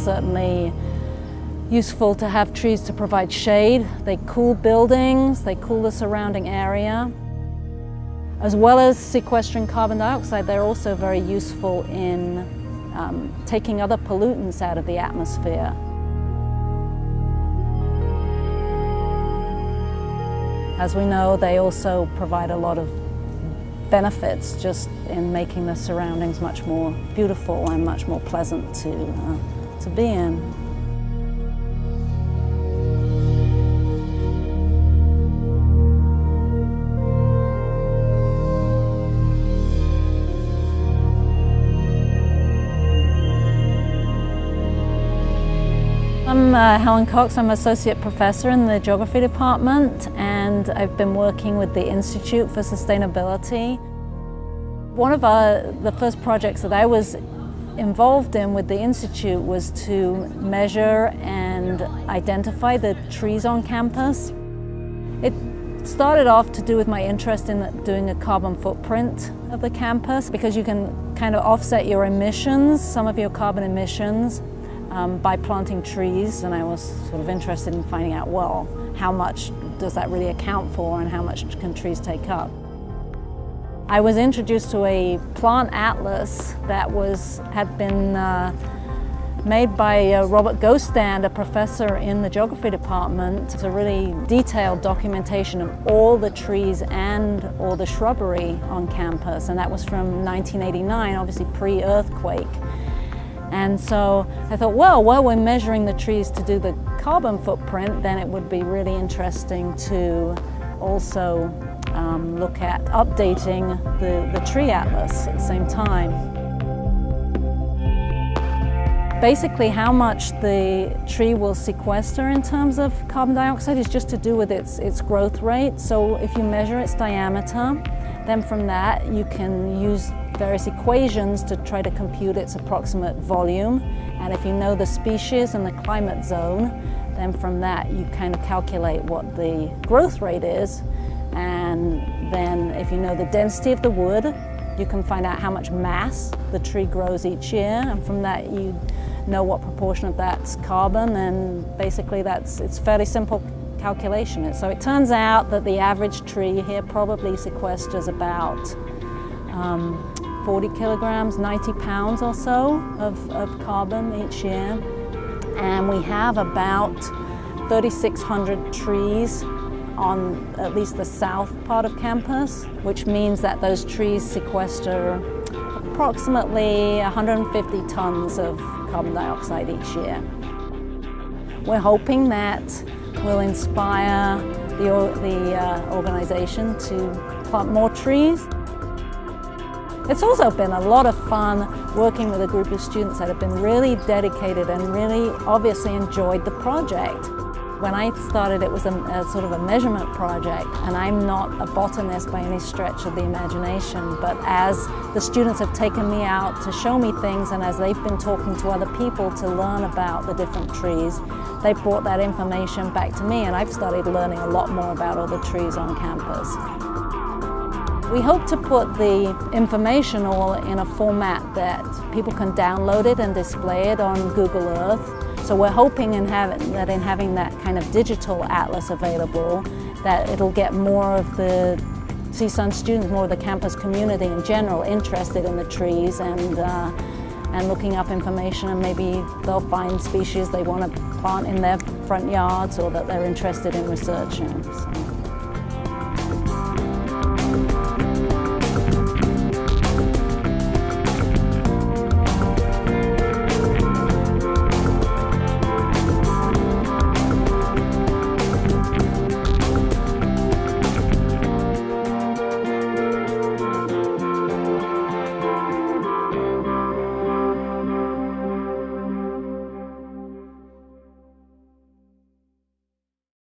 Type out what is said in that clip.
certainly useful to have trees to provide shade. They cool buildings, they cool the surrounding area. As well as sequestering carbon dioxide, they're also very useful in taking other pollutants out of the atmosphere. As we know, they also provide a lot of benefits just in making the surroundings much more beautiful and much more pleasant to be in. I'm Helen Cox. I'm Associate Professor in the Geography Department, and I've been working with the Institute for Sustainability. One of the first projects that I was involved in with the Institute was to measure and identify the trees on campus. It started off to do with my interest in doing a carbon footprint of the campus, because you can kind of offset your emissions, some of your carbon emissions, by planting trees, and I was sort of interested in finding out, well, how much does that really account for and how much can trees take up? I was introduced to a plant atlas that had been made by Robert Gostand, a professor in the geography department. It's a really detailed documentation of all the trees and all the shrubbery on campus, and that was from 1989, obviously pre-earthquake. And so I thought, well, while we're measuring the trees to do the carbon footprint, then it would be really interesting to also look at updating the tree atlas at the same time. Basically, how much the tree will sequester in terms of carbon dioxide is just to do with its growth rate. So if you measure its diameter, then from that you can use various equations to try to compute its approximate volume. And if you know the species and the climate zone, then from that you kind of calculate what the growth rate is. And then if you know the density of the wood, you can find out how much mass the tree grows each year. And from that you know what proportion of that's carbon, and basically it's fairly simple calculation. So it turns out that the average tree here probably sequesters about 40 kilograms, 90 pounds or so of carbon each year. And we have about 3,600 trees on at least the south part of campus, which means that those trees sequester approximately 150 tons of carbon dioxide each year. We're hoping that will inspire the organization to plant more trees. It's also been a lot of fun working with a group of students that have been really dedicated and really obviously enjoyed the project. When I started, it was a sort of a measurement project, and I'm not a botanist by any stretch of the imagination, but as the students have taken me out to show me things, and as they've been talking to other people to learn about the different trees, they brought that information back to me, and I've started learning a lot more about all the trees on campus. We hope to put the information all in a format that people can download it and display it on Google Earth. So we're hoping in having that kind of digital atlas available, that it'll get more of the CSUN students, more of the campus community in general, interested in the trees and looking up information, and maybe they'll find species they want to plant in their front yards or that they're interested in researching. So.